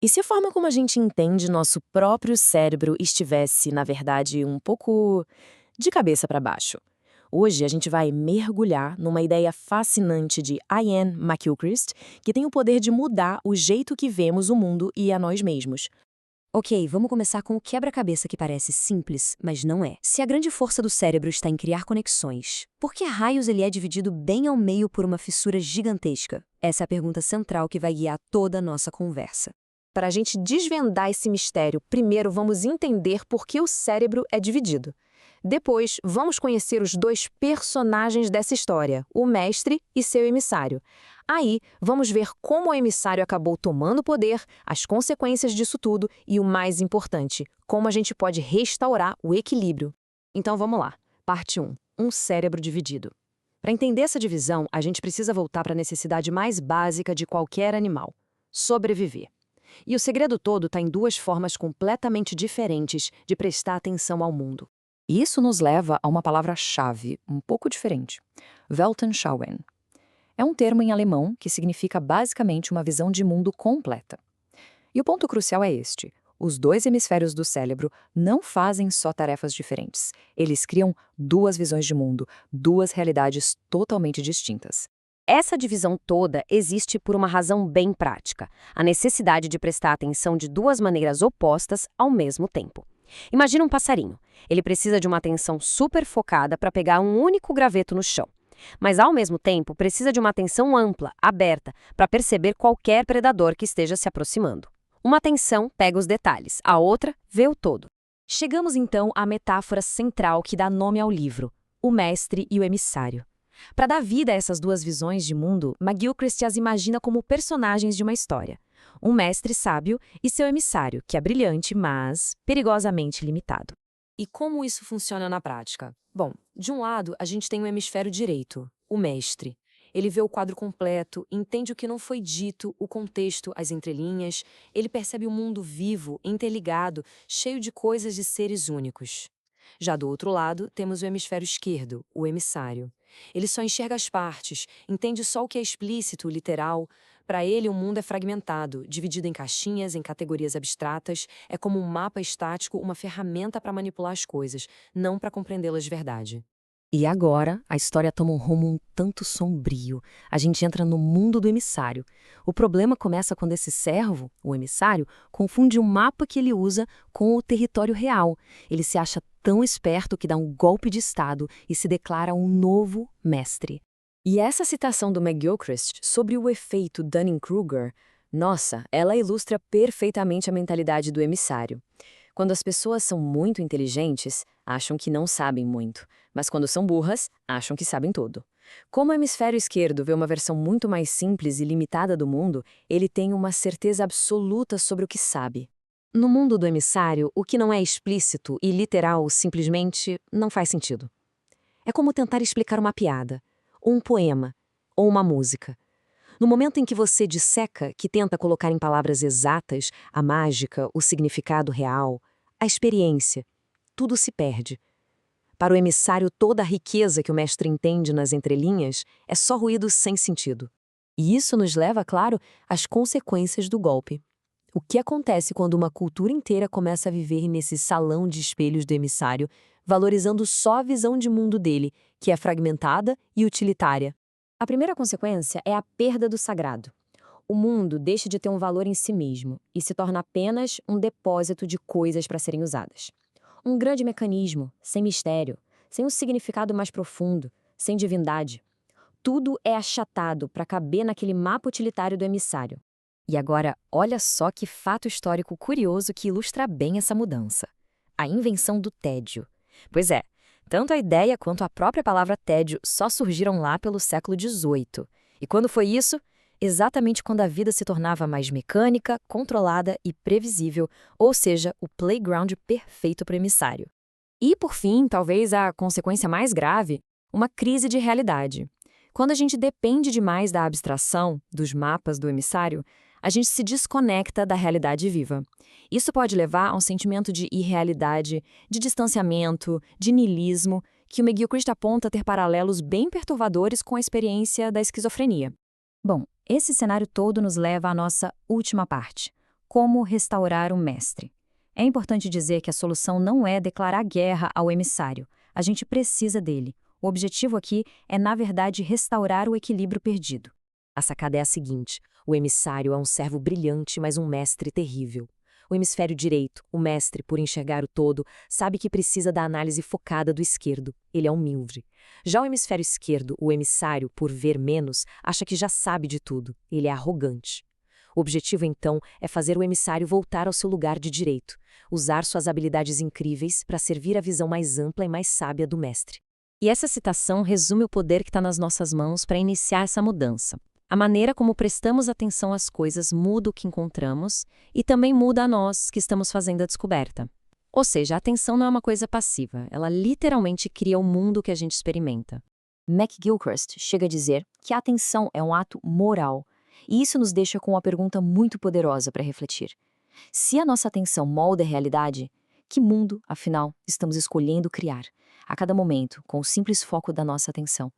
E se a forma como a gente entende nosso próprio cérebro estivesse, na verdade, um pouco de cabeça para baixo? Hoje a gente vai mergulhar numa ideia fascinante de Ian McGilchrist, que tem o poder de mudar o jeito que vemos o mundo e a nós mesmos. Ok, vamos começar com o quebra-cabeça que parece simples, mas não é. Se a grande força do cérebro está em criar conexões, por que raios ele é dividido bem ao meio por uma fissura gigantesca? Essa é a pergunta central que vai guiar toda a nossa conversa. Para a gente desvendar esse mistério, primeiro vamos entender por que o cérebro é dividido. Depois, vamos conhecer os dois personagens dessa história, o mestre e seu emissário. Aí, vamos ver como o emissário acabou tomando poder, as consequências disso tudo e, o mais importante, como a gente pode restaurar o equilíbrio. Então vamos lá. Parte 1. Um cérebro dividido. Para entender essa divisão, a gente precisa voltar para a necessidade mais básica de qualquer animal: sobreviver. E o segredo todo está em duas formas completamente diferentes de prestar atenção ao mundo. E isso nos leva a uma palavra-chave, um pouco diferente: Weltanschauung. É um termo em alemão que significa basicamente uma visão de mundo completa. E o ponto crucial é este: os dois hemisférios do cérebro não fazem só tarefas diferentes. Eles criam duas visões de mundo, duas realidades totalmente distintas. Essa divisão toda existe por uma razão bem prática: a necessidade de prestar atenção de duas maneiras opostas ao mesmo tempo. Imagina um passarinho. Ele precisa de uma atenção super focada para pegar um único graveto no chão. Mas, ao mesmo tempo, precisa de uma atenção ampla, aberta, para perceber qualquer predador que esteja se aproximando. Uma atenção pega os detalhes, a outra vê o todo. Chegamos então à metáfora central que dá nome ao livro: o mestre e o emissário. Para dar vida a essas duas visões de mundo, McGilchrist as imagina como personagens de uma história. Um mestre sábio e seu emissário, que é brilhante, mas perigosamente limitado. E como isso funciona na prática? Bom, de um lado, a gente tem o hemisfério direito, o mestre. Ele vê o quadro completo, entende o que não foi dito, o contexto, as entrelinhas. Ele percebe o mundo vivo, interligado, cheio de coisas e seres únicos. Já do outro lado, temos o hemisfério esquerdo, o emissário. Ele só enxerga as partes, entende só o que é explícito, literal. Para ele, o mundo é fragmentado, dividido em caixinhas, em categorias abstratas. É como um mapa estático, uma ferramenta para manipular as coisas, não para compreendê-las de verdade. E agora, a história toma um rumo um tanto sombrio. A gente entra no mundo do emissário. O problema começa quando esse servo, o emissário, confunde o mapa que ele usa com o território real. Ele se acha tão esperto que dá um golpe de estado e se declara um novo mestre. E essa citação do McGilchrist sobre o efeito Dunning-Kruger, nossa, ela ilustra perfeitamente a mentalidade do emissário. Quando as pessoas são muito inteligentes, acham que não sabem muito, mas quando são burras, acham que sabem tudo. Como o hemisfério esquerdo vê uma versão muito mais simples e limitada do mundo, ele tem uma certeza absoluta sobre o que sabe. No mundo do emissário, o que não é explícito e literal simplesmente não faz sentido. É como tentar explicar uma piada, ou um poema, ou uma música. No momento em que você disseca, que tenta colocar em palavras exatas a mágica, o significado real, a experiência, tudo se perde. Para o emissário, toda a riqueza que o mestre entende nas entrelinhas é só ruído sem sentido. E isso nos leva, claro, às consequências do golpe. O que acontece quando uma cultura inteira começa a viver nesse salão de espelhos do emissário, valorizando só a visão de mundo dele, que é fragmentada e utilitária? A primeira consequência é a perda do sagrado. O mundo deixa de ter um valor em si mesmo e se torna apenas um depósito de coisas para serem usadas. Um grande mecanismo, sem mistério, sem um significado mais profundo, sem divindade. Tudo é achatado para caber naquele mapa utilitário do emissário. E agora, olha só que fato histórico curioso que ilustra bem essa mudança: a invenção do tédio. Pois é, tanto a ideia quanto a própria palavra tédio só surgiram lá pelo século XVIII. E quando foi isso? Exatamente quando a vida se tornava mais mecânica, controlada e previsível, ou seja, o playground perfeito para o emissário. E, por fim, talvez a consequência mais grave, uma crise de realidade. Quando a gente depende demais da abstração, dos mapas do emissário, a gente se desconecta da realidade viva. Isso pode levar a um sentimento de irrealidade, de distanciamento, de niilismo, que o McGilchrist aponta ter paralelos bem perturbadores com a experiência da esquizofrenia. Bom, esse cenário todo nos leva à nossa última parte: Como restaurar o mestre? É importante dizer que a solução não é declarar guerra ao emissário. A gente precisa dele. O objetivo aqui é, na verdade, restaurar o equilíbrio perdido. A sacada é a seguinte: o emissário é um servo brilhante, mas um mestre terrível. O hemisfério direito, o mestre, por enxergar o todo, sabe que precisa da análise focada do esquerdo. Ele é humilde. Já o hemisfério esquerdo, o emissário, por ver menos, acha que já sabe de tudo. Ele é arrogante. O objetivo, então, é fazer o emissário voltar ao seu lugar de direito, usar suas habilidades incríveis para servir a visão mais ampla e mais sábia do mestre. E essa citação resume o poder que está nas nossas mãos para iniciar essa mudança. A maneira como prestamos atenção às coisas muda o que encontramos e também muda a nós que estamos fazendo a descoberta. Ou seja, a atenção não é uma coisa passiva, ela literalmente cria o mundo que a gente experimenta. McGilchrist chega a dizer que a atenção é um ato moral, e isso nos deixa com uma pergunta muito poderosa para refletir. Se a nossa atenção molda a realidade, que mundo, afinal, estamos escolhendo criar, a cada momento, com o simples foco da nossa atenção?